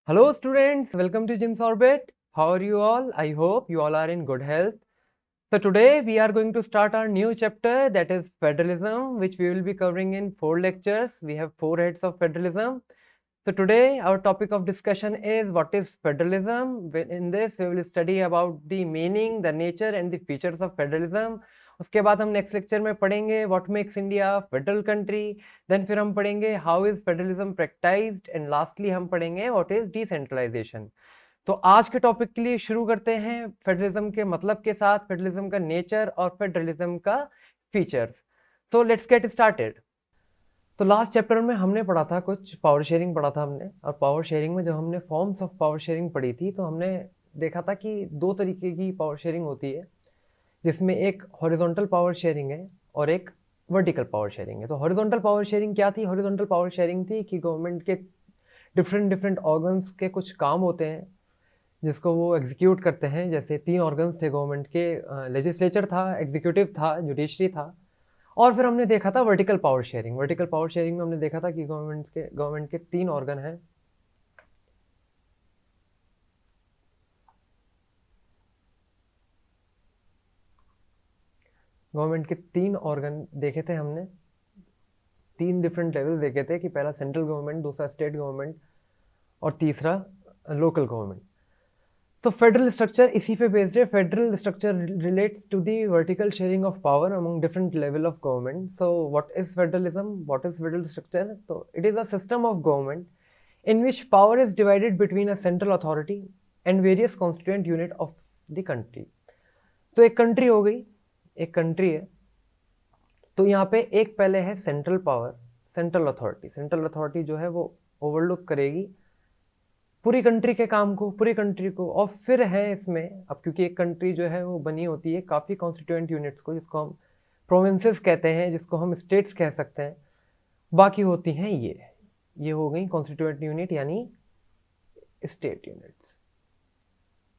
Hello students, welcome to Jim's Orbit. How are you all? I hope you all are in good health. So today we are going to start our new chapter, that is federalism, which we will be covering in 4 lectures. We have 4 heads of federalism. So today our topic of discussion is what is federalism. In this we will study about the meaning, the nature and the features of federalism. उसके बाद हम next lecture में पढ़ेंगे what makes India federal country, then फिर हम पढ़ेंगे how is federalism practised and lastly हम पढ़ेंगे व्हाट इज डिसेंट्रलाइजेशन। तो आज के टॉपिक के लिए शुरू करते हैं फेडरलिज्म के मतलब के साथ, फेडरलिज्म का नेचर और फेडरलिज्म का features. So let's get started. तो लास्ट चैप्टर में हमने पढ़ा था कुछ पावर शेयरिंग पढ़ा था हमने, और पावर शेयरिंग में जब हमने फॉर्म्स ऑफ पावर शेयरिंग पढ़ी थी तो हमने देखा था कि 2 तरीके की पावर शेयरिंग होती है, जिसमें एक हॉरिजॉन्टल पावर शेयरिंग है और एक वर्टिकल पावर शेयरिंग है। तो हॉरिजॉन्टल पावर शेयरिंग क्या थी? हॉरिजॉन्टल पावर शेयरिंग थी कि गवर्नमेंट के डिफरेंट ऑर्गन्स के कुछ काम होते हैं जिसको वो एग्जीक्यूट करते हैं। जैसे 3 ऑर्गन्स थे गवर्नमेंट के, लेजिस्लेचर था, एग्जीक्यूटिव था, जुडिशरी था। और फिर हमने देखा था vertical power sharing. Vertical power sharing में हमने देखा था कि गवर्नमेंट के 3 ऑर्गन हैं। गवर्नमेंट के 3 ऑर्गन देखे थे हमने, 3 डिफरेंट लेवल देखे थे कि पहला सेंट्रल गवर्नमेंट, दूसरा स्टेट गवर्नमेंट और तीसरा लोकल गवर्नमेंट। तो फेडरल स्ट्रक्चर इसी पे बेस्ड है। Federal structure relates to the vertical sharing of power among different level of government. So what is federalism, what is federal structure? तो it is a system of government in which power is divided between a central authority and various constituent unit of the country। तो एक country हो गई, एक country है, तो यहाँ पे एक पहले है central power, central authority. Central authority जो है वो ओवरलुक करेगी पूरी कंट्री के काम को, पूरी कंट्री को। और फिर है इसमें, अब क्योंकि एक कंट्री जो है वो बनी होती है काफ़ी कॉन्स्टिट्यूएंट यूनिट्स को, जिसको हम प्रोविंसेस कहते हैं, जिसको हम स्टेट्स कह सकते हैं। बाकी होती हैं ये हो गई कॉन्स्टिट्यूएंट यूनिट यानी स्टेट यूनिट्स।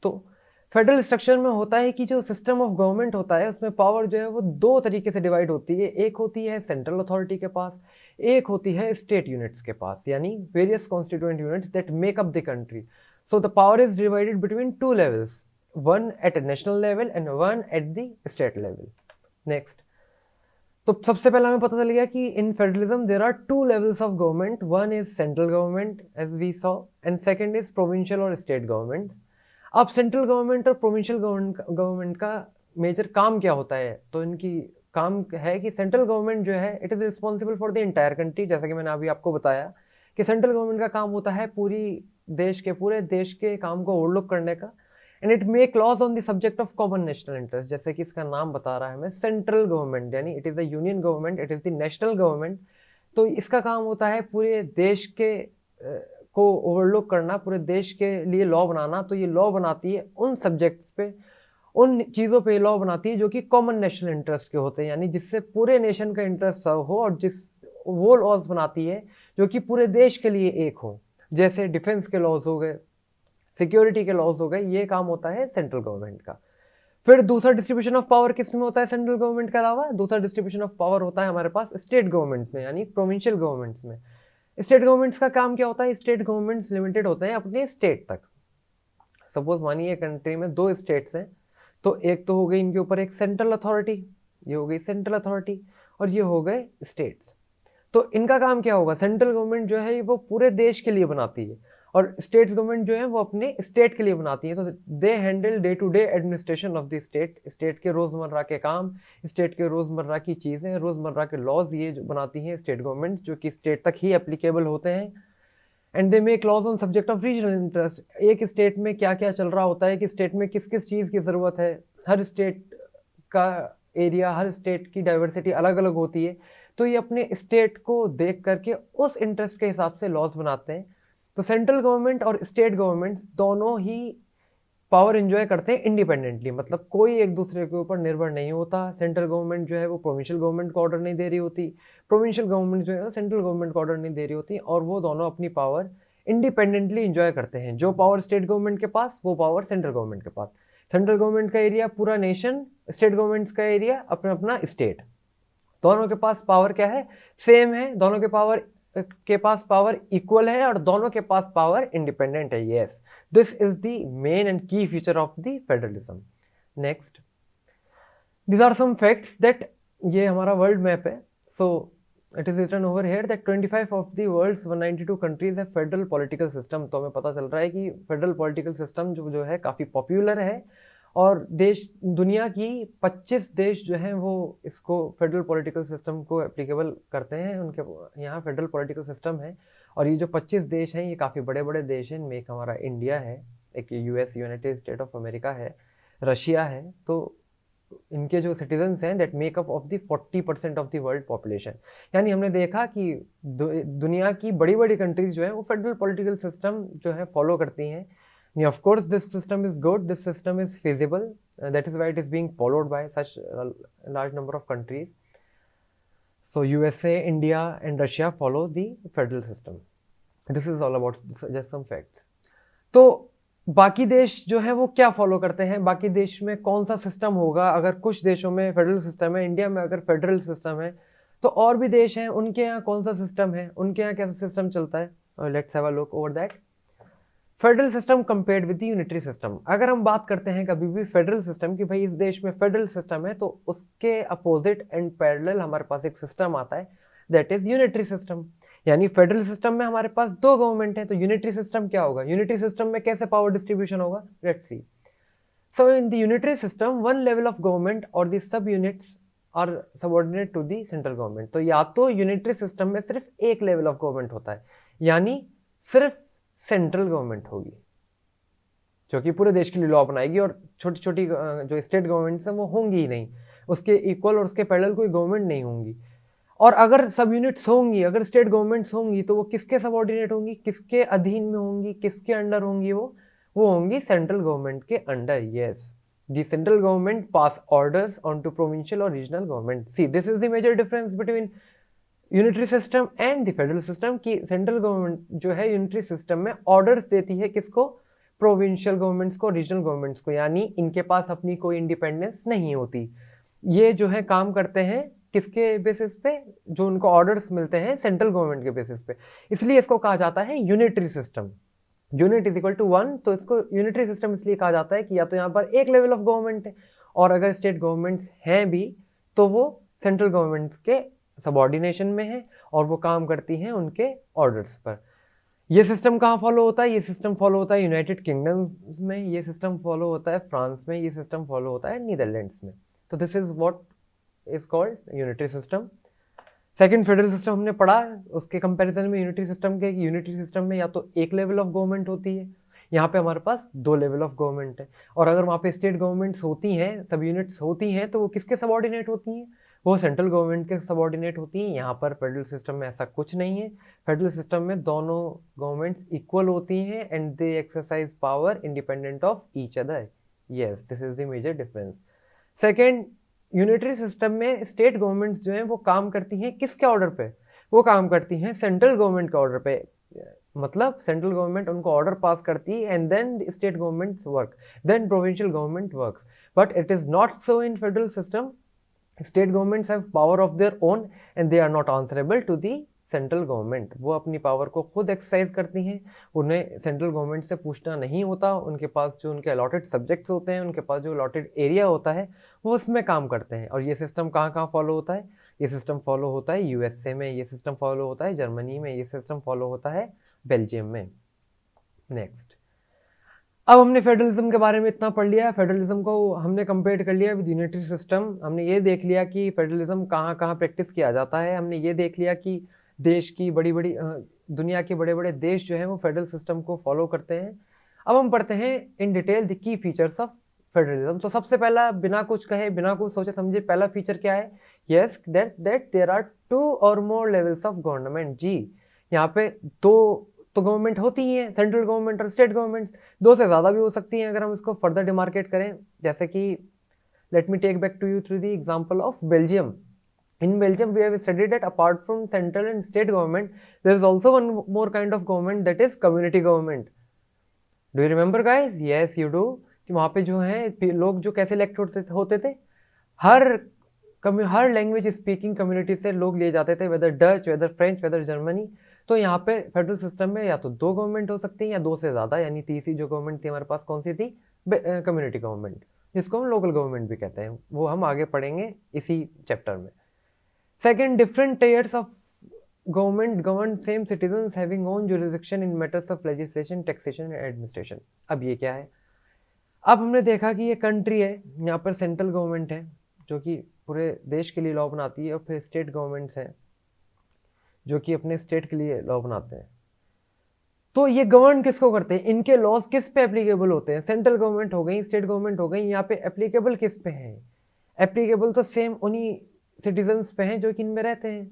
तो फेडरल स्ट्रक्चर में होता है कि जो सिस्टम ऑफ गवर्नमेंट होता है उसमें पावर जो है वो 2 तरीके से डिवाइड होती है। एक होती है सेंट्रल अथॉरिटी के पास, एक होती है स्टेट यूनिट्स के पास, यानी various constituent units that make up the country. So the power is divided between 2 levels, one at national level and one at the state level. Next, तो सबसे पहले हमें पता चल गया कि in federalism there are 2 levels of government, one is central government as we saw and second is provincial और state government. अब सेंट्रल गवर्नमेंट और प्रोविंशियल गवर्नमेंट का मेजर काम क्या होता है? तो इनकी काम है कि सेंट्रल गवर्नमेंट जो है it is responsible for the entire country. जैसा कि मैंने अभी आपको बताया कि सेंट्रल गवर्नमेंट का काम होता है पूरे देश के काम को ओवरलुक करने का, and it make laws on the subject of common national interest. जैसे कि इसका नाम बता रहा है हमें, सेंट्रल गवर्नमेंट यानी it is the union government, it is the national government. तो इसका काम होता है पूरे देश के को ओवरलुक करना, पूरे देश के लिए लॉ बनाना। तो ये लॉ बनाती है उन सब्जेक्ट्स पे, उन चीज़ों पे लॉ बनाती है जो कि कॉमन नेशनल इंटरेस्ट के होते हैं, यानी जिससे पूरे नेशन का इंटरेस्ट सर्व हो, और वो लॉज बनाती है जो कि पूरे देश के लिए एक हो। जैसे डिफेंस के लॉज हो गए, सिक्योरिटी के लॉज हो गए, ये काम होता है सेंट्रल गवर्नमेंट का। फिर दूसरा डिस्ट्रीब्यूशन ऑफ पावर किस में होता है सेंट्रल गवर्नमेंट के अलावा? दूसरा डिस्ट्रीब्यूशन ऑफ पावर होता है हमारे पास स्टेट गवर्नमेंट में, यानी प्रोविंशियल गवर्नमेंट्स में। स्टेट गवर्नमेंट्स का काम क्या होता है? स्टेट गवर्नमेंट्स लिमिटेड होते हैं अपने स्टेट तक। सपोज मानिए कंट्री में 2 स्टेट्स हैं, तो एक तो हो गई इनके ऊपर एक सेंट्रल अथॉरिटी, ये हो गई सेंट्रल अथॉरिटी, और ये हो गए स्टेट्स। तो इनका काम क्या होगा? सेंट्रल गवर्नमेंट जो है वो पूरे देश के लिए बनाती है, और स्टेट्स गवर्नमेंट जो है वो अपने स्टेट के लिए बनाती है। तो they handle day to day administration of the state. State के रोजमर्रा के काम, स्टेट के रोजमर्रा की चीज़ें, रोजमर्रा के लॉज ये जो बनाती हैं स्टेट गवर्नमेंट, जो कि स्टेट तक ही एप्लीकेबल होते हैं। And they make laws on subject of regional interest. एक स्टेट में क्या क्या चल रहा होता है, कि स्टेट में किस किस चीज़ की ज़रूरत है, हर स्टेट का एरिया, हर स्टेट की डाइवर्सिटी अलग अलग होती है। तो ये अपने स्टेट को देख करके उस इंटरेस्ट के हिसाब से लॉज बनाते हैं। तो सेंट्रल गवर्नमेंट और स्टेट गवर्नमेंट्स दोनों ही पावर एंजॉय करते हैं इंडिपेंडेंटली, मतलब कोई एक दूसरे के ऊपर निर्भर नहीं होता। सेंट्रल गवर्नमेंट जो है वो प्रोविंशियल गवर्नमेंट को ऑर्डर नहीं दे रही होती, प्रोविंशियल गवर्नमेंट जो है सेंट्रल गवर्नमेंट को ऑर्डर नहीं दे रही होती, और वो दोनों अपनी पावर इंडिपेंडेंटली एंजॉय करते हैं। जो पावर स्टेट गवर्नमेंट के पास, वो पावर सेंट्रल गवर्नमेंट के पास। सेंट्रल गवर्नमेंट का एरिया पूरा नेशन, स्टेट गवर्नमेंट का एरिया अपना अपना स्टेट। दोनों के पास पावर क्या है? सेम है। दोनों के पावर के पास पावर इक्वल है और दोनों के पास पावर इंडिपेंडेंट है। Yes, this is the main and key feature of the federalism. Next, these are some facts that ये हमारा वर्ल्ड मैप है। So it is written over here that 25 of the world's 192 countries है federal political system. तो हमें पता चल रहा है कि फेडरल पॉलिटिकल सिस्टम जो है काफ़ी पॉपुलर है और देश दुनिया की 25 देश जो हैं वो इसको फेडरल पॉलिटिकल सिस्टम को एप्लीकेबल करते हैं, उनके यहाँ फेडरल पॉलिटिकल सिस्टम है। और ये जो 25 देश हैं ये काफ़ी बड़े बड़े देश हैं। इनमें एक हमारा इंडिया है, एक US United state of America है, रशिया है। तो इनके जो सिटीजन्स हैं that makeup of the 40% of the world population. यानी हमने देखा कि दुनिया की बड़ी बड़ी कंट्रीज जो है वो फेडरल पॉलिटिकल सिस्टम जो है फॉलो करती हैं। Of course this system is good, this system is feasible, that is why it is being followed by such a large number of countries. So USA, India and Russia follow the federal system. This is all about just some facts. तो बाकी देश जो है वो क्या follow करते हैं, बाकी देश में कौन सा सिस्टम होगा। अगर कुछ देशों में फेडरल सिस्टम है, इंडिया में अगर फेडरल सिस्टम है, तो और भी देश हैं उनके यहाँ कौन सा सिस्टम है, उनके यहाँ कैसा सिस्टम चलता है। Let's have a look over that. Federal system compared with the unitary system. अगर हम बात करते हैं कभी भी फेडरल सिस्टम की, भाई इस देश में फेडरल सिस्टम है, तो उसके अपोजिट एंड पैरेलल हमारे पास एक सिस्टम आता है दैट इज यूनिटरी सिस्टम। यानी फेडरल सिस्टम में हमारे पास दो गवर्नमेंट है, तो यूनिटरी सिस्टम क्या होगा, यूनिटरी सिस्टम में कैसे पावर डिस्ट्रीब्यूशन होगा, let's see. So in the unitary system one level of government और the sub units are subordinate to the central government. तो या तो यूनिटरी सिस्टम में सिर्फ एक लेवल ऑफ गवर्नमेंट होता है, यानी सिर्फ सेंट्रल गवर्नमेंट होगी जो कि पूरे देश के लिए लॉ बनाएगी, और छोटी छोटी जो स्टेट गवर्नमेंट्स हैं वो होंगी ही नहीं, उसके इक्वल और उसके पैरेलल कोई गवर्नमेंट नहीं होंगी। और अगर सब यूनिट्स होंगी, अगर स्टेट गवर्नमेंट्स होंगी, तो वो किसके सबऑर्डिनेट होंगी, किसके अधीन में होंगी, किसके अंडर होंगी, वो होंगी सेंट्रल गवर्नमेंट के under. Yes, the central government pass orders on to provincial और regional government. See this is the major difference between unitary system and the federal system की सेंट्रल गवर्नमेंट जो है यूनिटरी सिस्टम में orders देती है किसको, provincial governments को, regional governments को। यानी इनके पास अपनी कोई इंडिपेंडेंस नहीं होती। ये जो है काम करते हैं किसके बेसिस पे, जो उनको ऑर्डर्स मिलते हैं सेंट्रल गवर्नमेंट के बेसिस पे। इसलिए इसको कहा जाता है unitary system. Unit is equal to 1, तो इसको यूनिटरी सिस्टम इसलिए कहा जाता है कि या तो यहाँ पर एक लेवल ऑफ गवर्नमेंट है, और अगर स्टेट गवर्नमेंट्स हैं भी तो वो सेंट्रल गवर्नमेंट के सबऑर्डिनेशन में है और वो काम करती हैं उनके ऑर्डर्स पर। ये सिस्टम कहाँ फॉलो होता है, ये सिस्टम फॉलो होता है यूनाइटेड किंगडम में, ये सिस्टम फॉलो होता है फ्रांस में, ये सिस्टम फॉलो होता है नीदरलैंड्स में। तो this is what is called unitary system. Second federal system हमने पढ़ा, उसके कंपैरिजन में यूनिटरी सिस्टम के, यूनिटरी सिस्टम में या तो एक लेवल ऑफ गवर्नमेंट होती है, यहाँ पे हमारे पास दो लेवल ऑफ गवर्नमेंट है। और अगर वहाँ पे स्टेट गवर्नमेंट्स होती हैं, सब यूनिट्स होती हैं, तो वो किसके सबऑर्डिनेट होती हैं, वो सेंट्रल गवर्नमेंट के सबऑर्डिनेट होती हैं। यहाँ पर फेडरल सिस्टम में ऐसा कुछ नहीं है। फेडरल सिस्टम में दोनों गवर्नमेंट्स इक्वल होती हैं and they exercise power independent of each other. Yes, this is the major difference. Second, unitary system में स्टेट गवर्नमेंट्स जो हैं वो काम करती हैं किसके ऑर्डर पे, वो काम करती हैं सेंट्रल गवर्नमेंट के ऑर्डर पे। मतलब सेंट्रल गवर्नमेंट उनको ऑर्डर पास करती है and then state governments work, then provincial government works. But it is not so in federal system. State governments have power of their own and they are not answerable to the central government. वो अपनी power को खुद exercise करती हैं, उन्हें central government से पूछना नहीं होता। उनके पास जो उनके अलॉटेड सब्जेक्ट्स होते हैं, उनके पास जो अलॉटेड एरिया होता है, वो उसमें काम करते हैं। और ये सिस्टम कहाँ कहाँ फॉलो होता है, ये सिस्टम फॉलो होता है यूएसए में, ये सिस्टम फॉलो होता है जर्मनी में, ये सिस्टम फॉलो होता है बेल्जियम में। नेक्स्ट, अब हमने फेडरलिज्म के बारे में इतना पढ़ लिया, फेडरलिज्म को हमने कंपेयर कर लिया विद यूनिटरी सिस्टम। हमने ये देख लिया कि फेडरलिज्म कहाँ कहाँ प्रैक्टिस किया जाता है। हमने ये देख लिया कि देश की बड़ी बड़ी दुनिया के बड़े बड़े देश जो हैं वो फेडरल सिस्टम को फॉलो करते हैं। अब हम पढ़ते हैं in detail the key features of federalism. तो सबसे पहला, बिना कुछ कहे, बिना कुछ सोचे समझे, पहला फीचर क्या है, यस दैट देयर आर 2 और मोर लेवल्स ऑफ गवर्नमेंट। जी, यहाँ पे दो तो गवर्नमेंट होती ही है, सेंट्रल गवर्नमेंट और स्टेट गवर्नमेंट। दो से ज़्यादा भी हो सकती हैं अगर हम इसको फर्दर डिमार्केट करें। जैसे कि let me take back to you through the example of Belgium. In Belgium, we have studied that apart from central and state government, there is also one more kind of government, that is community government. Do you remember, guys? Yes, you do. कि वहाँ पे जो है लोग जो कैसे elect होते थे, हर लैंग्वेज स्पीकिंग कम्युनिटी से लोग लिए जाते थे, whether Dutch, whether French, whether Germany. तो यहाँ पे फेडरल सिस्टम में या तो 2 गवर्नमेंट हो सकती हैं या 2 से ज़्यादा, यानी तीसरी जो गवर्नमेंट थी हमारे पास कौन सी थी, कम्युनिटी गवर्नमेंट, जिसको हम लोकल गवर्नमेंट भी कहते हैं, वो हम आगे पढ़ेंगे इसी चैप्टर में। Second, different tyres of government govern same citizens having own jurisdiction in matters of legislation, taxation and administration. अब ये क्या है, अब हमने देखा कि ये कंट्री है, यहाँ पर सेंट्रल गवर्नमेंट है जो कि पूरे देश के लिए लॉ बनाती है, और फिर स्टेट गवर्नमेंट्स हैं जो कि अपने स्टेट के लिए लॉ बनाते हैं। तो ये गवर्न किसको करते हैं, इनके लॉज किस पे एप्लीकेबल होते हैं, सेंट्रल गवर्नमेंट हो गई, स्टेट गवर्नमेंट हो गई, यहाँ पे एप्लीकेबल किस पे हैं, एप्लीकेबल तो सेम उन्हीं सिटीजन्स पे हैं जो कि इनमें रहते हैं।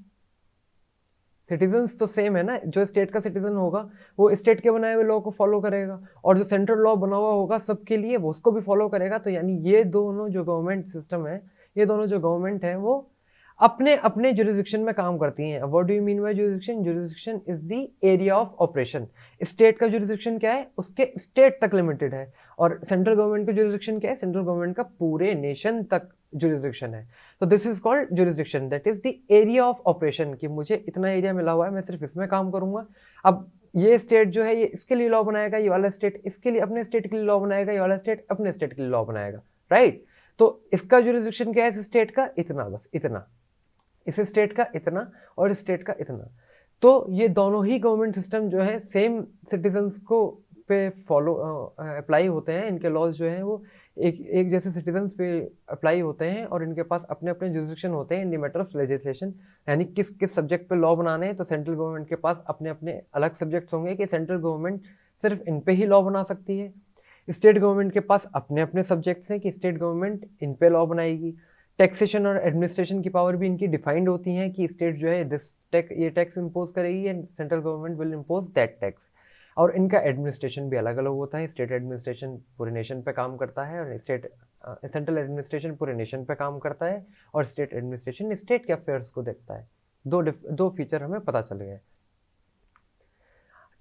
सिटीजन्स तो सेम है ना, जो स्टेट का सिटीजन होगा वो स्टेट के बनाए हुए लॉ को फॉलो करेगा, और जो सेंट्रल लॉ बना हुआ होगा सबके लिए वो उसको भी फॉलो करेगा। तो यानी ये दोनों जो गवर्नमेंट सिस्टम है, ये दोनों जो गवर्नमेंट है वो अपने अपने जुरिसडिक्शन में काम करती हैं। What do you mean by jurisdiction, jurisdiction is the area of operation. State का जुरिसडिक्शन क्या है, उसके स्टेट तक लिमिटेड है, और सेंट्रल गवर्नमेंट का जुरिसडिक्शन क्या है, सेंट्रल गवर्नमेंट का पूरे नेशन तक जुरिसडिक्शन है। तो this is called jurisdiction, that is the area of operation, कि मुझे इतना एरिया मिला हुआ है, मैं सिर्फ इसमें काम करूंगा। अब ये स्टेट जो है ये इसके लिए लॉ बनाएगा, ये वाला स्टेट इसके लिए अपने स्टेट के लिए लॉ बनाएगा, ये वाला स्टेट अपने स्टेट के लिए लॉ बनाएगा, राइट। तो इसका जुरिसडिक्शन क्या है इस स्टेट का, इतना, बस इतना, इस स्टेट का इतना और इस स्टेट का इतना। तो ये दोनों ही गवर्नमेंट सिस्टम जो है सेम सिटीजन्स को पे फॉलो अप्लाई होते हैं, इनके लॉज जो हैं वो एक जैसे सिटीजन्स पे अप्लाई होते हैं, और इनके पास अपने अपने जुरिसडिक्शन होते हैं in the matter of legislation, यानी किस किस सब्जेक्ट पे लॉ बनाने हैं। तो सेंट्रल गवर्नमेंट के पास अपने अपने अलग सब्जेक्ट्स होंगे कि सेंट्रल गवर्नमेंट सिर्फ इन पे ही लॉ बना सकती है। स्टेट गवर्नमेंट के पास अपने अपने सब्जेक्ट्स हैं कि स्टेट गवर्नमेंट इन पे लॉ बनाएगी। टैक्सेशन और एडमिनिस्ट्रेशन की पावर भी इनकी डिफाइंड होती हैं कि स्टेट जो है ये टैक्स इम्पोज करेगी and central government will impose that tax. और इनका एडमिनिस्ट्रेशन भी अलग अलग होता है, स्टेट एडमिनिस्ट्रेशन पूरे नेशन पे काम करता है, और सेंट्रल एडमिनिस्ट्रेशन पूरे नेशन पे काम करता है, और स्टेट एडमिनिस्ट्रेशन स्टेट के अफेयर्स को देखता है। दो फीचर हमें पता चल गए।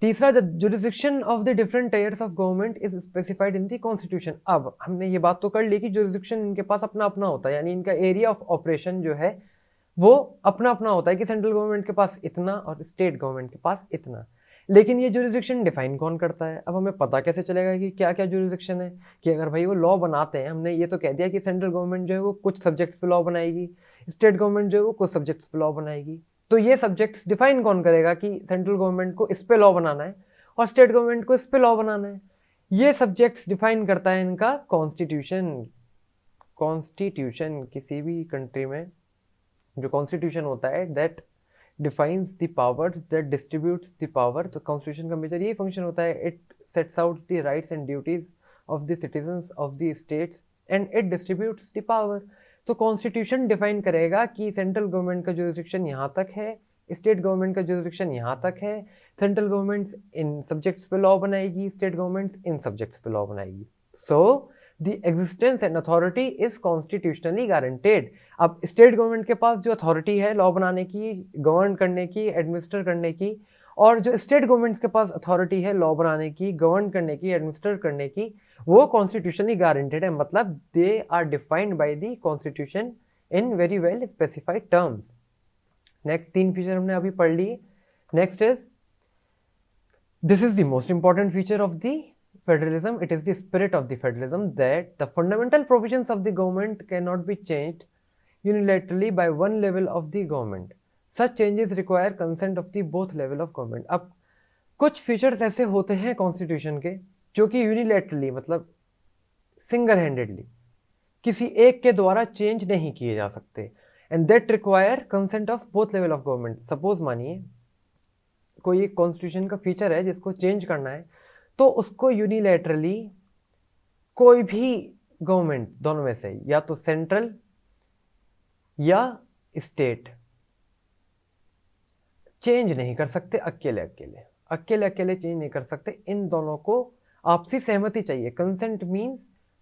तीसरा, the jurisdiction of the different tyres of government is specified in the constitution. अब हमने ये बात तो कर ली कि जुरिसडिक्शन इनके पास अपना अपना होता है, यानी इनका एरिया ऑफ ऑपरेशन जो है वो अपना अपना होता है कि सेंट्रल गवर्नमेंट के पास इतना और स्टेट गवर्नमेंट के पास इतना। लेकिन ये जुरिसडिक्शन डिफाइन कौन करता है, अब हमें पता कैसे चलेगा कि क्या क्या जुरिसडिक्शन है, कि अगर भाई वो लॉ बनाते हैं, हमने ये तो कह दिया कि सेंट्रल गवर्नमेंट जो है वो कुछ सब्जेक्ट्स पे लॉ बनाएगी, स्टेट गवर्नमेंट जो है वो कुछ सब्जेक्ट्स पे लॉ बनाएगी। तो ये सब्जेक्ट्स डिफाइन कौन करेगा कि सेंट्रल गवर्नमेंट को इस पे लॉ बनाना है और स्टेट गवर्नमेंट को इस पे लॉ बनाना है, ये सब्जेक्ट्स डिफाइन करता है इनका कॉन्स्टिट्यूशन। कॉन्स्टिट्यूशन किसी भी कंट्री में जो कॉन्स्टिट्यूशन होता है that defines the power, that distributes the power. तो कॉन्स्टिट्यूशन का मेजर ये फंक्शन होता है, it sets out the rights and duties of the citizens of the states and it distributes the power. तो कॉन्स्टिट्यूशन डिफाइन करेगा कि central government का jurisdiction यहाँ तक है, स्टेट गवर्नमेंट का जुरिसडिक्शन यहाँ तक है, सेंट्रल गवर्नमेंट्स इन सब्जेक्ट्स पे लॉ बनाएगी, स्टेट गवर्नमेंट्स इन सब्जेक्ट्स पे लॉ बनाएगी। So the existence and authority is constitutionally guaranteed. अब स्टेट गवर्नमेंट के पास जो अथॉरिटी है लॉ बनाने की, गवर्न करने की, एडमिनिस्टर करने की, और जो स्टेट गवर्नमेंट्स के पास अथॉरिटी है लॉ बनाने की, गवर्न करने की, एडमिनिस्टर करने की, वो कॉन्स्टिट्यूशनली गारंटेड है, मतलब they are defined by the constitution in very well specified terms. Next 3 feature हमने अभी पढ़ लिए। Next is, this is the most important feature of the federalism, it is the spirit of the federalism, that the fundamental provisions of the government cannot be changed unilaterally by one level of the government. Such changes require consent of the both level of government. अब कुछ features ऐसे होते हैं constitution के जो कि unilaterally मतलब single handedly किसी एक के द्वारा चेंज नहीं किए जा सकते, and that require consent of both level of government. Suppose मानिए कोई एक कॉन्स्टिट्यूशन का फीचर है जिसको चेंज करना है, तो उसको यूनिलैटरली कोई भी गवर्नमेंट, दोनों में से या तो सेंट्रल या स्टेट, चेंज नहीं कर सकते अकेले अकेले चेंज नहीं कर सकते। इन दोनों को आपसी सहमति चाहिए। Consent means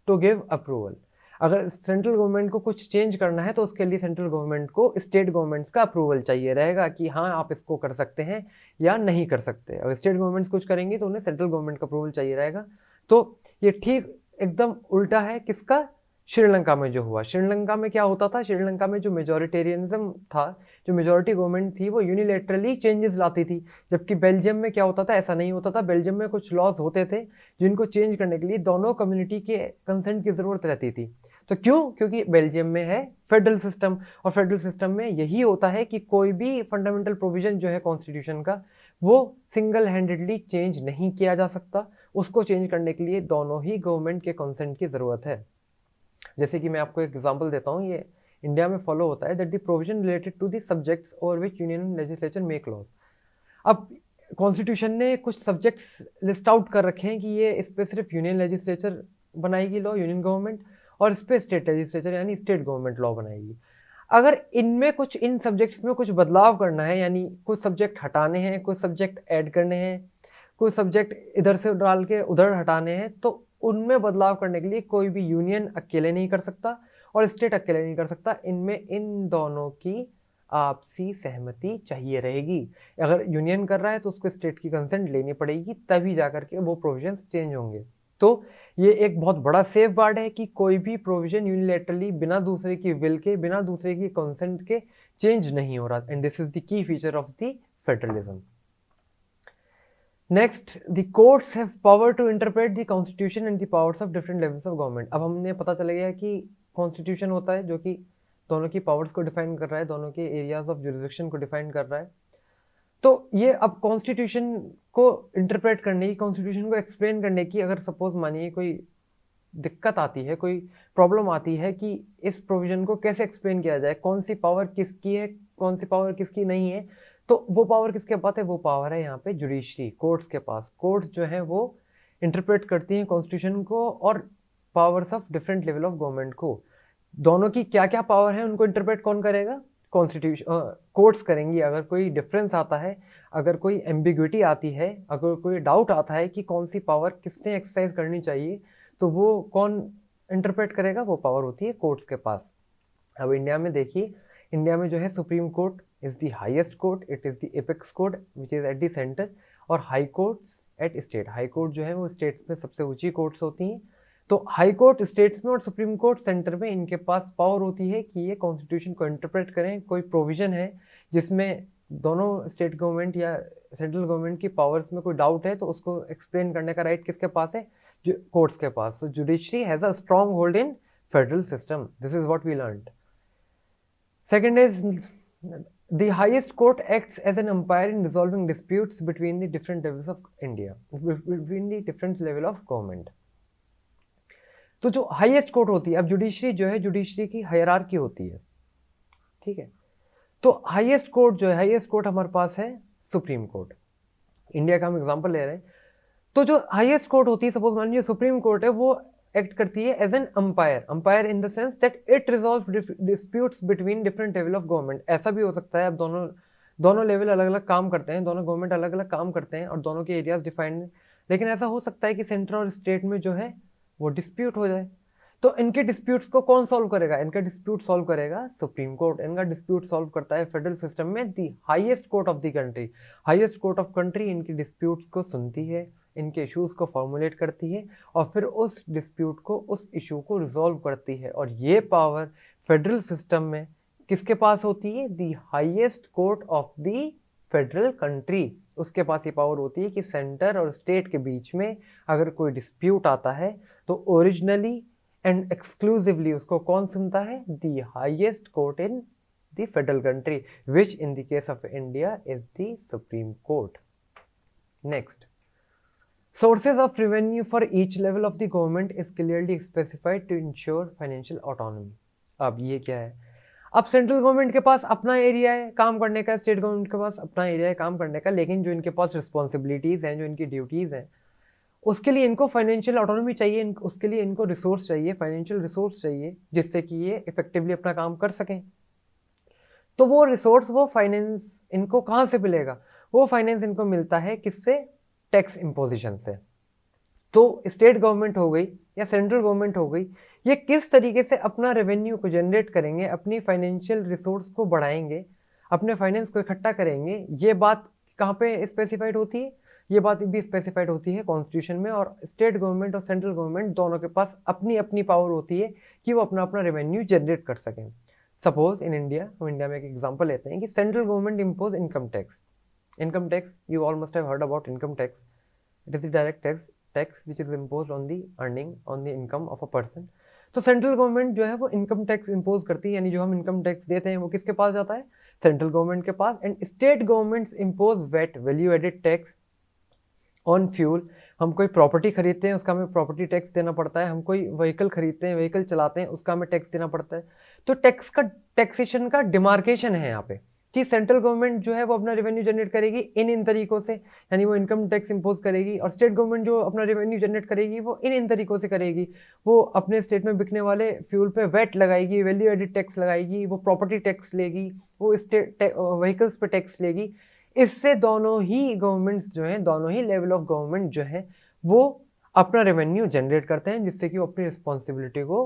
to give approval. अगर सेंट्रल गवर्नमेंट को कुछ चेंज करना है तो उसके लिए सेंट्रल गवर्नमेंट को स्टेट गवर्नमेंट्स का अप्रूवल चाहिए रहेगा कि हाँ आप इसको कर सकते हैं या नहीं कर सकते। अगर स्टेट गवर्नमेंट्स कुछ करेंगी तो उन्हें सेंट्रल गवर्नमेंट का अप्रूवल चाहिए रहेगा। तो ये ठीक एकदम उल्टा है किसका, श्रीलंका में जो हुआ, श्रीलंका में क्या होता था, श्रीलंका में जो मेजॉरिटेरियनिज्म था, जो मेजॉरिटी गवर्नमेंट थी वो यूनिलैटरली चेंजेस लाती थी, जबकि बेल्जियम में क्या होता था, ऐसा नहीं होता था। बेल्जियम में कुछ लॉज होते थे जिनको चेंज करने के लिए दोनों कम्युनिटी के कंसेंट की ज़रूरत रहती थी। तो क्यों? क्योंकि बेल्जियम में है फेडरल सिस्टम, और फेडरल सिस्टम में यही होता है कि कोई भी फंडामेंटल प्रोविजन जो है कॉन्स्टिट्यूशन का, वो सिंगल हैंडेडली चेंज नहीं किया जा सकता। उसको चेंज करने के लिए दोनों ही गवर्नमेंट के कंसेंट की ज़रूरत है। जैसे कि मैं आपको एक एग्जांपल देता हूँ, ये इंडिया में फॉलो होता है, that the provision related to the subjects over which union legislature make laws. अब कॉन्स्टिट्यूशन ने कुछ सब्जेक्ट्स लिस्ट आउट कर रखे हैं कि ये इस पे सिर्फ यूनियन लेजिस्लेचर बनाएगी लॉ, यूनियन गवर्नमेंट, और इस पे स्टेट लेजिस्लेचर यानी स्टेट गवर्नमेंट लॉ बनाएगी। अगर इनमें कुछ, इन सब्जेक्ट्स में कुछ बदलाव करना है, यानी कुछ सब्जेक्ट हटाने हैं, कुछ सब्जेक्ट ऐड करने हैं, कुछ सब्जेक्ट इधर से डाल के उधर हटाने हैं, तो उनमें बदलाव करने के लिए कोई भी यूनियन अकेले नहीं कर सकता और स्टेट अकेले नहीं कर सकता। इनमें इन दोनों की आपसी सहमति चाहिए रहेगी। अगर यूनियन कर रहा है तो उसको स्टेट की कंसेंट लेनी पड़ेगी, तभी जा करके वो प्रोविजंस चेंज होंगे। तो ये एक बहुत बड़ा सेफ गार्ड है कि कोई भी प्रोविजन यूनिलैटरली बिना दूसरे की विल के, बिना दूसरे की कंसेंट के चेंज नहीं हो रहा। And this is the key feature of the federalism. Next, the courts have power to interpret the constitution and the powers of different levels of government. अब हमने पता चल गया कि कॉन्स्टिट्यूशन होता है जो कि दोनों की पावर्स को डिफाइन कर रहा है, दोनों के एरियाज ऑफ जुरिसडिक्शन को डिफाइन कर रहा है। तो ये अब कॉन्स्टिट्यूशन को इंटरप्रेट करने की, कॉन्स्टिट्यूशन को एक्सप्लेन करने की, अगर सपोज मानिए कोई दिक्कत आती है, कोई प्रॉब्लम आती है कि इस प्रोविजन को कैसे एक्सप्लेन किया जाए, कौन सी पावर किसकी है, कौन सी पावर किसकी नहीं है, तो वो पावर किसके पास है? वो पावर है यहाँ पे जुडिशरी, कोर्ट्स के पास। कोर्ट्स जो है वो इंटरप्रेट करती हैं कॉन्स्टिट्यूशन को और powers of different level of government को। दोनों की क्या क्या पावर है उनको इंटरप्रेट कौन करेगा? कॉन्स्टिट्यूशन कोर्ट्स करेंगी। अगर कोई डिफरेंस आता है, अगर कोई एम्बिग्विटी आती है, अगर कोई डाउट आता है कि कौन सी पावर किसने एक्सरसाइज करनी चाहिए, तो वो कौन इंटरप्रेट करेगा? वो पावर होती है कोर्ट्स के पास। अब इंडिया में देखिए, इंडिया में जो है supreme court is the highest court, it is the apex court which is at the centre, और high courts at state. High court जो है वो स्टेट्स में सबसे ऊंची कोर्ट्स होती हैं। तो हाई कोर्ट स्टेट्स में और सुप्रीम कोर्ट सेंटर में, इनके पास पावर होती है कि ये कॉन्स्टिट्यूशन को इंटरप्रेट करें। कोई प्रोविजन है जिसमें दोनों स्टेट गवर्नमेंट या सेंट्रल गवर्नमेंट की पावर्स में कोई डाउट है, तो उसको एक्सप्लेन करने का राइट किसके पास है? कोर्ट्स के पास। So judiciary has a strong hold in federal system. This is what we learned. Second is the highest court acts as an umpire in resolving disputes between the different levels of India, between the different level of government. तो जो highest court होती है, अब judiciary जो है, judiciary की hierarchy होती है, ठीक है। तो हाईएस्ट कोर्ट जो है, हाईएस्ट कोर्ट हमारे पास है सुप्रीम कोर्ट। इंडिया का हम एग्जांपल ले रहे हैं। तो जो हाईएस्ट कोर्ट होती है, सपोज मान लीजिए सुप्रीम कोर्ट है, वो एक्ट करती है as an umpire. Umpire in the sense that it resolve disputes between different level of government. ऐसा भी हो सकता है अब दोनों लेवल अलग अलग काम करते हैं, दोनों गवर्नमेंट अलग अलग काम करते हैं और दोनों के एरियाज डिफाइंड हैं, लेकिन ऐसा हो सकता है कि सेंटर और स्टेट में जो है वो डिस्प्यूट हो जाए। तो इनके डिस्प्यूट्स को कौन सॉल्व करेगा? इनका डिस्प्यूट सॉल्व करेगा सुप्रीम कोर्ट। इनका डिस्प्यूट सॉल्व करता है फेडरल सिस्टम में the highest court of the country. Highest court of country इनकी डिस्प्यूट्स को सुनती है, इनके इश्यूज को फॉर्मुलेट करती है और फिर उस डिस्प्यूट को, उस इशू को रिजॉल्व करती है। और ये पावर फेडरल सिस्टम में किसके पास होती है? The highest court of the federal country. उसके पास ये पावर होती है कि सेंटर और स्टेट के बीच में अगर कोई डिस्प्यूट आता है तो ओरिजिनली एंड एक्सक्लूसिवली उसको कौन सुनता है? The highest court in the federal country, which in the case of India is the supreme court. Next, sources of revenue for each level of the government is clearly specified to ensure financial autonomy. अब ये क्या है? अब central government के पास अपना area है काम करने का, स्टेट गवर्नमेंट के पास अपना एरिया है काम करने का, लेकिन जो इनके पास रिस्पॉन्सिबिलिटीज़ हैं, जो इनकी ड्यूटीज़ हैं, उसके लिए इनको फाइनेंशियल ऑटोनॉमी चाहिए, उसके लिए इनको रिसोर्स चाहिए, फाइनेंशियल रिसोर्स चाहिए, जिससे कि ये इफेक्टिवली अपना काम कर सकें। तो वो रिसोर्स, वो फाइनेंस इनको कहाँ से मिलेगा? वो फाइनेंस इनको मिलता है किससे? टैक्स इम्पोजिशन से। तो स्टेट गवर्नमेंट हो गई या सेंट्रल गवर्नमेंट हो गई, ये किस तरीके से अपना रेवेन्यू को जनरेट करेंगे, अपनी फाइनेंशियल रिसोर्स को बढ़ाएंगे, अपने फाइनेंस को इकट्ठा करेंगे, ये बात कहाँ पे स्पेसिफाइड होती है? ये बात भी स्पेसिफाइड होती है कॉन्स्टिट्यूशन में। और स्टेट गवर्नमेंट और सेंट्रल गवर्नमेंट दोनों के पास अपनी अपनी पावर होती है कि वो अपना अपना रेवेन्यू जनरेट कर सकें। सपोज इन इंडिया, हम इंडिया में एक एग्जांपल लेते हैं कि central government impose income tax. Income tax, you all must have heard about income tax. It is the direct tax which is imposed on the earning, on the income of a person. तो central government जो है वो income tax impose करती है, यानी जो हम income tax देते हैं वो किसके पास जाता है? सेंट्रल गवर्नमेंट के पास। And state governments impose VAT, value added tax on fuel. हम कोई प्रॉपर्टी खरीदते हैं उसका हमें प्रॉपर्टी टैक्स देना पड़ता है, हम कोई व्हीकल खरीदते हैं, व्हीकल चलाते हैं, उसका हमें टैक्स देना पड़ता है। तो टैक्सेशन का डिमार्केशन है यहाँ पे कि सेंट्रल गवर्नमेंट जो है वो अपना रेवेन्यू जनरेट करेगी इन तरीकों से, यानी वो इनकम टैक्स इंपोज करेगी, और स्टेट गवर्नमेंट जो अपना रेवेन्यू जनरेट करेगी वो इन तरीकों से करेगी। वो अपने स्टेट में बिकने वाले फ्यूल पे वैट लगाएगी, वैल्यू एडिड टैक्स लगाएगी, वो प्रॉपर्टी टैक्स लेगी, वो स्टेट व्हीकल्स पे टैक्स लेगी। इससे दोनों ही गवर्नमेंट्स जो हैं, दोनों ही लेवल ऑफ गवर्नमेंट जो है वो अपना रेवेन्यू जनरेट करते हैं, जिससे कि वो अपनी रिस्पॉन्सिबिलिटी को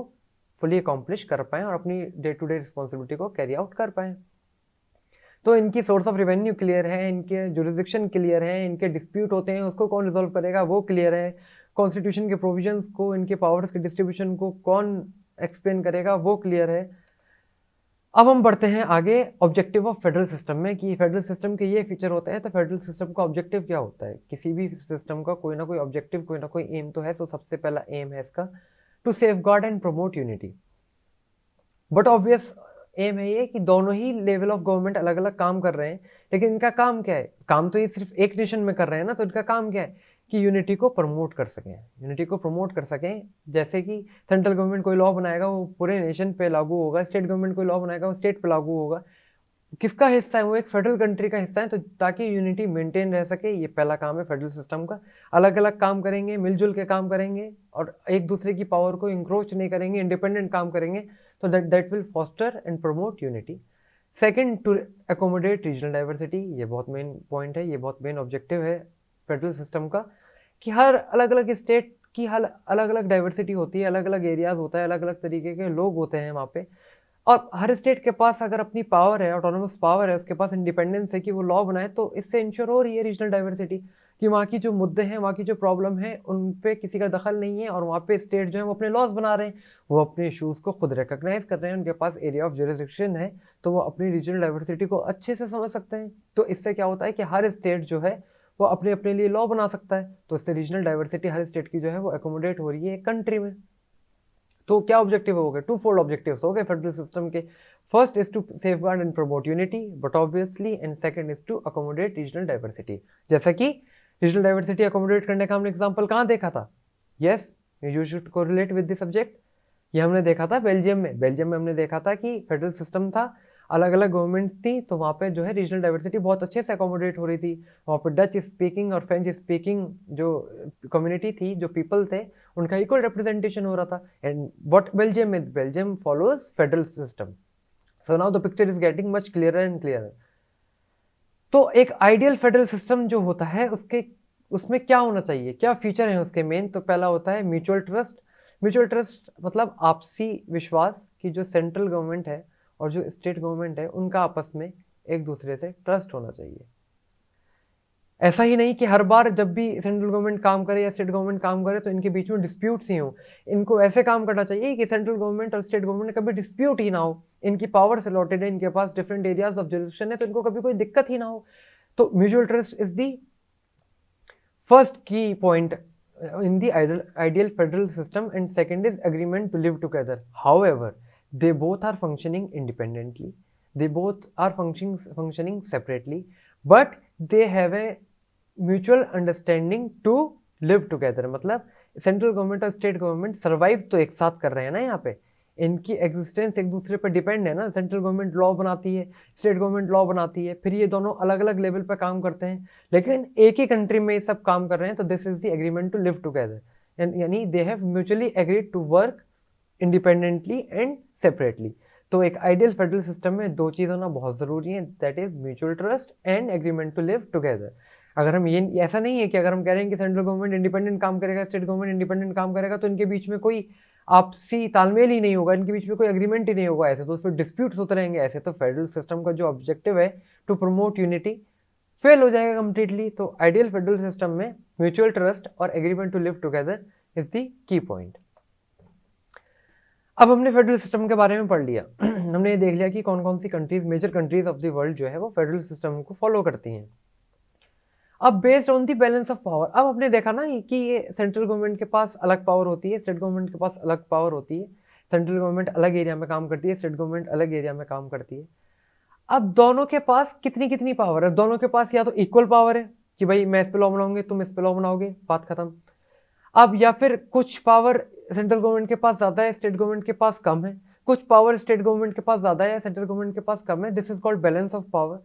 फुली अकॉम्प्लिश कर पाएँ और अपनी डे टू डे रिस्पॉन्सिबिलिटी को कैरी आउट कर पाएँ। तो इनकी सोर्स ऑफ रेवेन्यू क्लियर है, इनके जुरिसडिक्शन क्लियर है, इनके डिस्प्यूट होते हैं उसको कौन रिजॉल्व करेगा वो क्लियर है, कॉन्स्टिट्यूशन के प्रोविजंस को, इनके पावर्स के डिस्ट्रीब्यूशन को कौन एक्सप्लेन करेगा वो क्लियर है। अब हम बढ़ते हैं आगे ऑब्जेक्टिव ऑफ फेडरल सिस्टम में कि फेडरल सिस्टम के ये फीचर होते हैं। तो फेडरल सिस्टम का ऑब्जेक्टिव क्या होता है? किसी भी सिस्टम का कोई ना कोई ऑब्जेक्टिव, कोई ना कोई एम तो है। तो सबसे पहला एम है इसका to safeguard and promote unity. But obvious aim है ये कि दोनों ही लेवल ऑफ गवर्नमेंट अलग अलग काम कर रहे हैं, लेकिन इनका काम क्या है? काम तो ये सिर्फ एक नेशन में कर रहे हैं ना, तो इनका काम क्या है कि यूनिटी को प्रमोट कर सकें, यूनिटी को प्रमोट कर सकें। जैसे कि सेंट्रल गवर्नमेंट कोई लॉ बनाएगा वो पूरे नेशन पे लागू होगा, स्टेट गवर्नमेंट कोई लॉ बनाएगा वो स्टेट पे लागू होगा। किसका हिस्सा है? वो एक फेडरल कंट्री का हिस्सा है, तो ताकि यूनिटी मेंटेन रह सके, ये पहला काम है फेडरल सिस्टम का। अलग अलग काम करेंगे, मिलजुल के काम करेंगे और एक दूसरे की पावर को इंक्रोच नहीं करेंगे, इंडिपेंडेंट काम करेंगे, तो that will foster and promote unity. Second, to accommodate regional diversity. ये बहुत मेन पॉइंट है, ये बहुत मेन ऑब्जेक्टिव है फेडरल सिस्टम का कि हर अलग अलग स्टेट की हर अलग अलग डाइवर्सिटी होती है, अलग अलग एरियाज होता है, अलग अलग तरीके के लोग होते हैं वहाँ पे, और हर स्टेट के पास अगर अपनी पावर है, ऑटोनोमस पावर है, उसके पास इंडिपेंडेंस है कि वो लॉ बनाए, तो इससे इंश्योर हो रही है रीजनल डाइवर्सिटी कि वहाँ की जो मुद्दे हैं, वहाँ की जो प्रॉब्लम है, उन पे किसी का दखल नहीं है, और वहाँ पे स्टेट जो है वो अपने लॉज बना रहे हैं, वो अपने इशूज़ को खुद रिकॉग्नाइज कर रहे हैं, उनके पास एरिया ऑफ जुरिसडिक्शन है, तो वो अपनी रीजनल डाइवर्सिटी को अच्छे से समझ सकते हैं। तो इससे क्या होता है कि हर स्टेट जो है वो अपने अपने लिए लॉ बना सकता है, तो इससे रीजनल डाइवर्सिटी हर स्टेट की जो है वो एकोमोडेट हो रही है एक कंट्री में। तो क्या ऑब्जेक्टिव हो गए? टू फोल्ड ऑब्जेक्टिव्स हो गए फेडरल सिस्टम के। First is to safeguard and promote unity, but obviously, and second is to accommodate regional diversity. जैसा कि रीजनल डाइवर्सिटी अकोमोडेट करने का हमने एग्जांपल कहाँ देखा था? Yes, you should correlate with the subject. ये हमने देखा था बेल्जियम में। बेल्जियम में हमने देखा था कि फेडरल सिस्टम था, अलग अलग गवर्नमेंट्स थी, तो वहाँ पे जो है रीजनल डाइवर्सिटी बहुत अच्छे से अकोमोडेट हो रही थी। वहाँ पे डच स्पीकिंग और फ्रेंच स्पीकिंग जो कम्युनिटी थी, जो पीपल थे, उनका इक्वल रिप्रेजेंटेशन हो रहा था। एंड व्हाट बेल्जियम में, Belgium follows federal system. So now the picture is getting much clearer and clearer. तो एक आइडियल फेडरल सिस्टम जो होता है उसमें क्या होना चाहिए, क्या फीचर है उसके मेन? तो पहला होता है म्यूचुअल ट्रस्ट। म्यूचुअल ट्रस्ट मतलब आपसी विश्वास कि जो सेंट्रल गवर्नमेंट है और जो स्टेट गवर्नमेंट है उनका आपस में एक दूसरे से ट्रस्ट होना चाहिए। ऐसा ही नहीं कि हर बार जब भी सेंट्रल गवर्नमेंट काम करे या स्टेट गवर्नमेंट काम करे तो इनके बीच में डिस्प्यूट्स ही हो। इनको ऐसे काम करना चाहिए कि सेंट्रल गवर्नमेंट और स्टेट गवर्नमेंट कभी डिस्प्यूट ही ना हो, इनकी पावर अलॉटेड है, इनके पास डिफरेंट एरियाज ऑफ जुरिसडिक्शन है, तो इनको कभी कोई दिक्कत ही ना हो। तो mutual trust is the first की point in the ideal federal system, and second is agreement to live together. However, they both are functioning independently, they both are functioning separately, but they have a mutual understanding to live together। मतलब central government और state government survive तो एक साथ कर रहे हैं ना, यहाँ पे इनकी एग्जिस्टेंस एक दूसरे पर डिपेंड है ना। सेंट्रल गवर्नमेंट लॉ बनाती है, स्टेट गवर्नमेंट लॉ बनाती है, फिर ये दोनों अलग अलग लेवल पर काम करते हैं, लेकिन एक ही कंट्री में ये सब काम कर रहे हैं। तो this is the agreement to live together, यानी they have mutually agreed to work independently and separately. तो एक आइडियल फेडरल सिस्टम में दो चीज़ होना बहुत ज़रूरी है, that is mutual trust and agreement to live together. अगर हम ये ऐसा नहीं है कि अगर हम कह रहे हैं कि सेंट्रल गवर्नमेंट इंडिपेंडेंट काम करेगा, स्टेट गवर्नमेंट इंडिपेंडेंट काम करेगा, तो इनके बीच में कोई आपसी तालमेल ही नहीं होगा, इनके बीच में कोई एग्रीमेंट ही नहीं होगा, ऐसे तो फिर डिस्प्यूट्स होते रहेंगे। ऐसे तो फेडरल सिस्टम का जो ऑब्जेक्टिव है टू प्रमोट यूनिटी, फेल हो जाएगा कंप्लीटली। तो आइडियल फेडरल सिस्टम में म्यूचुअल ट्रस्ट और agreement to live together is the key point. अब हमने फेडरल सिस्टम के बारे में पढ़ लिया हमने ये देख लिया कि कौन कौन सी countries, major countries of the world जो है वो फेडरल सिस्टम को फॉलो करती हैं। अब based on the balance of power, अब हमने देखा ना कि ये सेंट्रल गवर्नमेंट के पास अलग पावर होती है, स्टेट गवर्नमेंट के पास अलग पावर होती है। सेंट्रल गवर्नमेंट अलग एरिया में काम करती है, स्टेट गवर्नमेंट अलग एरिया में काम करती है। अब दोनों के पास कितनी कितनी पावर है? दोनों के पास या तो इक्वल पावर है कि भाई मैं इस पे लॉ बनाऊंगी, तुम इस पे लॉ बनाओगे, बात खत्म। अब या फिर कुछ पावर सेंट्रल गवर्नमेंट के पास ज्यादा है, स्टेट गवर्नमेंट के पास कम है, कुछ पावर स्टेट गवर्नमेंट के पास ज्यादा है, सेंट्रल गवर्नमेंट के पास कम है। This is called balance of power.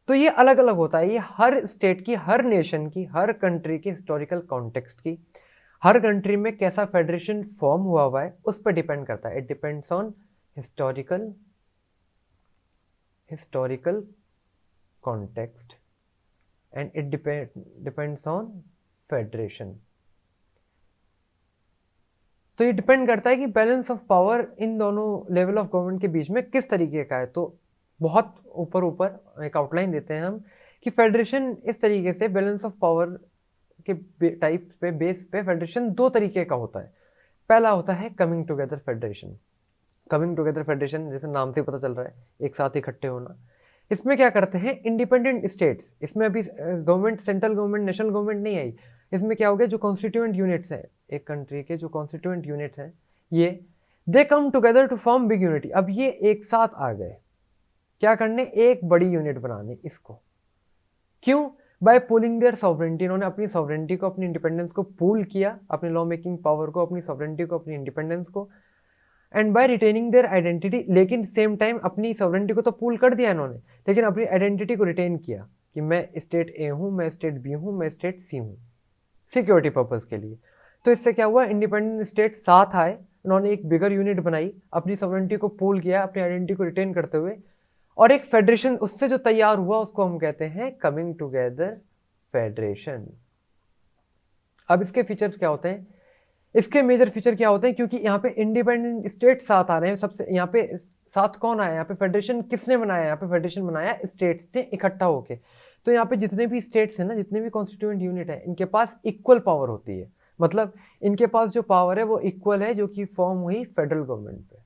तो ये अलग अलग होता है, ये हर स्टेट की, हर नेशन की, हर कंट्री के हिस्टोरिकल कॉन्टेक्स्ट की, हर कंट्री में कैसा फेडरेशन फॉर्म हुआ है उस पर डिपेंड करता है। It depends on historical context and it depends on federation. तो ये डिपेंड करता है कि बैलेंस ऑफ पावर इन दोनों लेवल ऑफ गवर्नमेंट के बीच में किस तरीके का है। तो बहुत ऊपर ऊपर एक आउटलाइन देते हैं हम कि फेडरेशन इस तरीके से बैलेंस ऑफ पावर के टाइप पे, बेस पे फेडरेशन दो तरीके का होता है। पहला होता है coming together federation. Coming together federation जैसे नाम से पता चल रहा है, एक साथ इकट्ठे होना। इसमें क्या करते हैं, इंडिपेंडेंट स्टेट्स, इसमें अभी government, central government, national government नहीं आई, इसमें क्या हो गया, जो कॉन्स्टिट्यूएंट यूनिट्स हैं एक कंट्री के, जो कॉन्स्टिट्यूएंट यूनिट्स हैं ये, they come together to form big unity. अब ये एक साथ आ गए क्या करने, एक बड़ी यूनिट बनाने। इसको क्यों, बाय पूलिंग देयर सॉवरेंटी, इन्होंने अपनी सॉवरेंटी को, अपनी इंडिपेंडेंस को पूल किया, अपनी लॉ मेकिंग पावर को, अपनी सॉवरेंटी को, अपनी इंडिपेंडेंस को, and by retaining their identity. लेकिन सेम टाइम अपनी सॉवरेंटी को तो पूल कर दिया इन्होंने, लेकिन अपनी आइडेंटिटी को रिटेन किया कि मैं स्टेट ए हूं, मैं स्टेट बी हूं, मैं स्टेट सी हूं, सिक्योरिटी पर्पज के लिए। तो इससे क्या हुआ, इंडिपेंडेंट स्टेट साथ आए, उन्होंने एक बिगर यूनिट बनाई, अपनी सॉवरेंटी को पूल किया, अपनी आइडेंटिटी को रिटेन करते हुए, और एक फेडरेशन उससे जो तैयार हुआ उसको हम कहते हैं कमिंग टुगेदर फेडरेशन। अब इसके फीचर्स क्या होते हैं, इसके मेजर फीचर क्या होते हैं, क्योंकि यहाँ पे इंडिपेंडेंट स्टेट साथ आ रहे हैं, सबसे यहाँ पे साथ कौन आया, यहाँ पे फेडरेशन किसने बनाया, यहाँ पे फेडरेशन बनाया स्टेट्स ने इकट्ठा होके। तो यहाँ पे जितने भी स्टेट्स हैं ना, जितने भी कॉन्स्टिट्यूएंट यूनिट है, इनके पास इक्वल पावर होती है। मतलब इनके पास जो पावर है वो इक्वल है, जो कि फॉर्म हुई फेडरल गवर्नमेंट पे।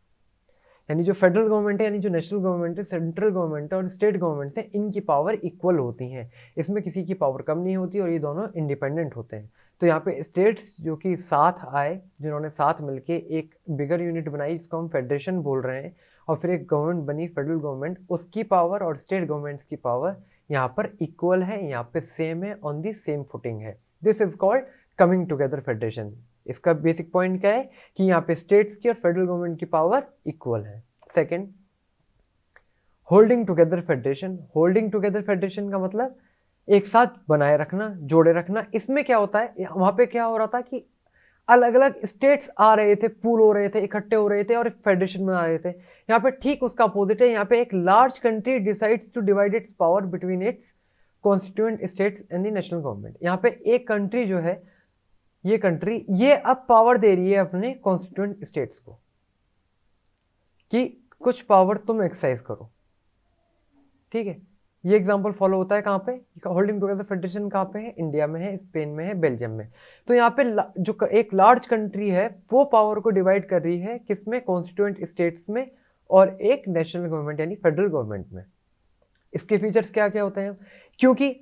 यानी जो फेडरल गवर्नमेंट है, यानी जो नेशनल गवर्नमेंट है, सेंट्रल गवर्नमेंट है और स्टेट गवर्नमेंट है, इनकी पावर इक्वल होती हैं, इसमें किसी की पावर कम नहीं होती और ये दोनों इंडिपेंडेंट होते हैं। तो यहाँ पे स्टेट्स जो कि साथ आए, जिन्होंने साथ मिलके एक बिगर यूनिट बनाई जिसको हम फेडरेशन बोल रहे हैं, और फिर एक गवर्नमेंट बनी फेडरल गवर्नमेंट, उसकी पावर और स्टेट गवर्नमेंट्स की पावर यहाँ पर इक्वल है, यहाँ पे सेम है, ऑन दी सेम फुटिंग है। This is called coming together federation. इसका बेसिक पॉइंट क्या है कि यहाँ पे स्टेट्स की और फेडरल गवर्नमेंट की पावर इक्वल है। Second, holding together federation. Holding together federation का मतलब एक साथ बनाए रखना, जोड़े रखना। इसमें क्या होता है, वहां पे क्या हो रहा था कि अलग अलग स्टेट्स आ रहे थे, पूल हो रहे थे, इकट्ठे हो रहे थे और एक फेडरेशन बना रहे थे। यहाँ पे ठीक उसका अपोजिट है, यहाँ पे एक large country decides to divide its power between its constituent states and the national government. यहाँ पे एक कंट्री जो है, ये कंट्री, ये अब पावर दे रही है अपने कॉन्स्टिट्यूएंट स्टेट्स को कि कुछ पावर तुम एक्सरसाइज करो। ठीक है, ये एग्जांपल फॉलो होता है कहाँ पे, होल्डिंग टुगेदर फेडरेशन कहाँ पे है, इंडिया में है, स्पेन में है, बेल्जियम में। तो यहाँ पे जो एक लार्ज कंट्री है वो पावर को डिवाइड कर रही है किसमें, कॉन्स्टिट्यूएंट स्टेट्स में और एक नेशनल गवर्नमेंट यानी फेडरल गवर्नमेंट में। इसके फीचर्स क्या क्या होते हैं, क्योंकि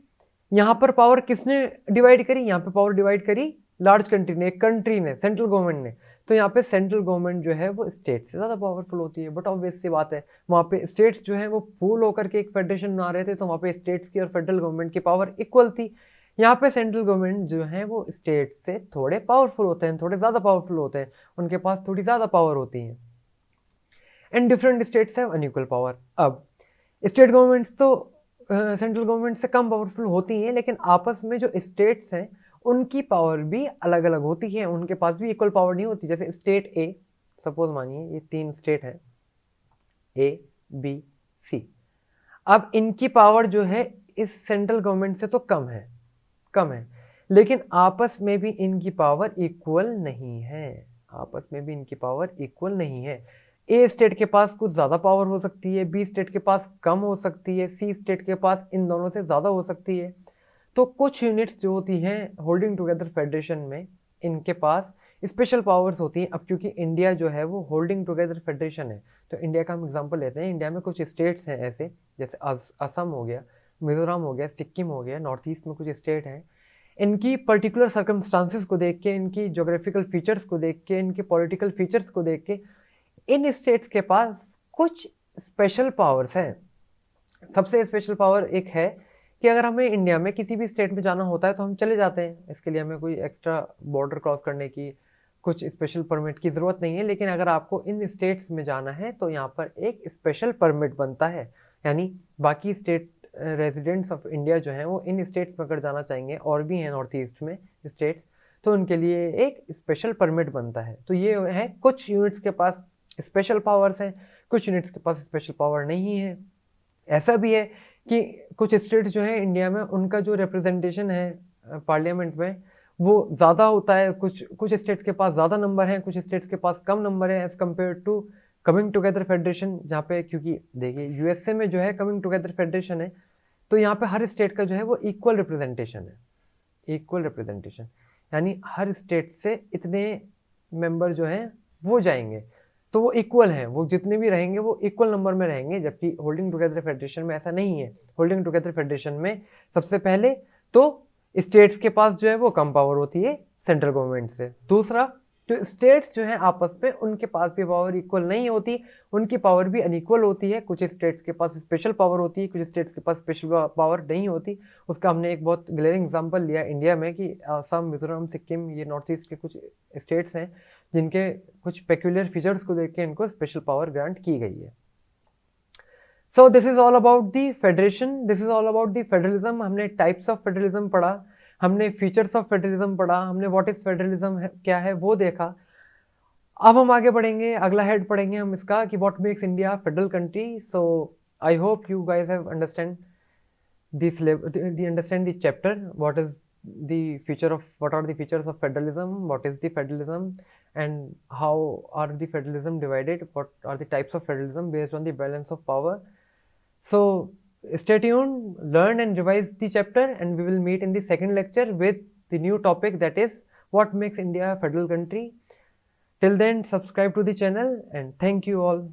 यहाँ पर पावर किसने डिवाइड करी, यहाँ पे पावर डिवाइड करी लार्ज कंट्री ने, एक कंट्री ने, सेंट्रल गवर्नमेंट ने। तो यहाँ पे सेंट्रल गवर्नमेंट जो है वो स्टेट से ज़्यादा पावरफुल होती है। बट ऑब्वियस सी बात है, वहाँ पे स्टेट्स जो है वो पूल होकर के एक फेडरेशन बना रहे थे, तो वहाँ पे स्टेट्स की और फेडरल गवर्नमेंट की पावर इक्वल थी। यहाँ पे सेंट्रल गवर्नमेंट जो है वो स्टेट से थोड़े पावरफुल होते हैं, थोड़े ज़्यादा पावरफुल होते हैं, उनके पास थोड़ी ज़्यादा पावर होती है। And different states have unequal power. अब स्टेट गवर्नमेंट्स तो सेंट्रल गवर्नमेंट से कम पावरफुल होती हैं, लेकिन आपस में जो स्टेट्स हैं उनकी पावर भी अलग अलग होती है, उनके पास भी इक्वल पावर नहीं होती। जैसे स्टेट ए, सपोज मानिए ये 3 स्टेट है, ए बी सी। अब इनकी पावर जो है इस सेंट्रल गवर्नमेंट से तो कम है, लेकिन आपस में भी इनकी पावर इक्वल नहीं है, आपस में भी इनकी पावर इक्वल नहीं है। ए स्टेट के पास कुछ ज़्यादा पावर हो सकती है, बी स्टेट के पास कम हो सकती है, सी स्टेट के पास इन दोनों से ज़्यादा हो सकती है। तो कुछ यूनिट्स जो होती हैं होल्डिंग टुगेदर फेडरेशन में, इनके पास स्पेशल पावर्स होती हैं। अब क्योंकि इंडिया जो है वो होल्डिंग टुगेदर फेडरेशन है, तो इंडिया का हम एग्जांपल लेते हैं। इंडिया में कुछ स्टेट्स हैं ऐसे, जैसे असम हो गया, मिजोरम हो गया, सिक्किम हो गया, नॉर्थ ईस्ट में कुछ स्टेट हैं। इनकी पर्टिकुलर सर्कमस्टांसिस को देख के, इनकी जोग्राफिकल फीचर्स को देख के, इनके पॉलिटिकल फीचर्स को देख के इन स्टेट्स के पास कुछ स्पेशल पावर्स हैं। सबसे स्पेशल पावर एक है कि अगर हमें इंडिया में किसी भी स्टेट में जाना होता है तो हम चले जाते हैं, इसके लिए हमें कोई एक्स्ट्रा बॉर्डर क्रॉस करने की, कुछ स्पेशल परमिट की ज़रूरत नहीं है। लेकिन अगर आपको इन स्टेट्स में जाना है तो यहाँ पर एक स्पेशल परमिट बनता है, यानी बाकी स्टेट रेजिडेंट्स ऑफ इंडिया जो हैं वो इन स्टेट्स में अगर जाना चाहेंगे, और भी हैं नॉर्थ ईस्ट में स्टेट्स, तो उनके लिए एक स्पेशल परमिट बनता है। तो ये है, कुछ यूनिट्स के पास स्पेशल पावर्स हैं, कुछ यूनिट्स के पास स्पेशल पावर नहीं है। ऐसा भी है कि कुछ स्टेट्स जो हैं इंडिया में, उनका जो रिप्रेजेंटेशन है पार्लियामेंट में वो ज़्यादा होता है। कुछ स्टेट्स के पास ज़्यादा नंबर हैं, कुछ स्टेट्स के पास कम नंबर है, as compare to coming together federation, जहाँ पे क्योंकि देखिए यूएसए में जो है कमिंग टुगेदर फेडरेशन है, तो यहाँ पे हर स्टेट का जो है वो इक्वल रिप्रेजेंटेशन है। इक्वल रिप्रेजेंटेशन यानी हर स्टेट से इतने मेंबर जो हैं वो जाएंगे, तो वो इक्वल हैं, वो जितने भी रहेंगे वो इक्वल नंबर में रहेंगे। जबकि होल्डिंग टुगेदर फेडरेशन में ऐसा नहीं है। होल्डिंग टुगेदर फेडरेशन में सबसे पहले तो स्टेट्स के पास जो है वो कम पावर होती है सेंट्रल गवर्नमेंट से। दूसरा, जो स्टेट्स जो हैं आपस में, उनके पास भी पावर इक्वल नहीं होती, उनकी पावर भी अनइक्वल होती है। कुछ स्टेट्स के पास स्पेशल पावर होती है, कुछ स्टेट्स के पास स्पेशल पावर नहीं होती। उसका हमने एक बहुत ग्लेयरिंग एग्जांपल लिया इंडिया में कि असम, मिजोरम, सिक्किम, ये नॉर्थ ईस्ट के कुछ स्टेट्स हैं जिनके कुछ पेक्यूलियर फीचर्स को देख के इनको स्पेशल पावर ग्रांट की गई है। So this is all about the federation, this is all about the federalism. हमने टाइप्स ऑफ फेडरलिज्म पढ़ा, हमने फीचर्स ऑफ फेडरलिज्म पढ़ा, हमने व्हाट इज फेडरलिज्म है, क्या है वो देखा। अब हम आगे बढ़ेंगे, अगला हेड पढ़ेंगे हम इसका कि what makes India federal country. So I hope you guys have understand understand the chapter, what is the feature of, what are the features of federalism, what is the federalism, and how are the federalism divided, what are the types of federalism based on the balance of power. So stay tuned, learn and revise the chapter, and we will meet in the second lecture with the new topic, that is what makes India a federal country. Till then, subscribe to the channel, and thank you all.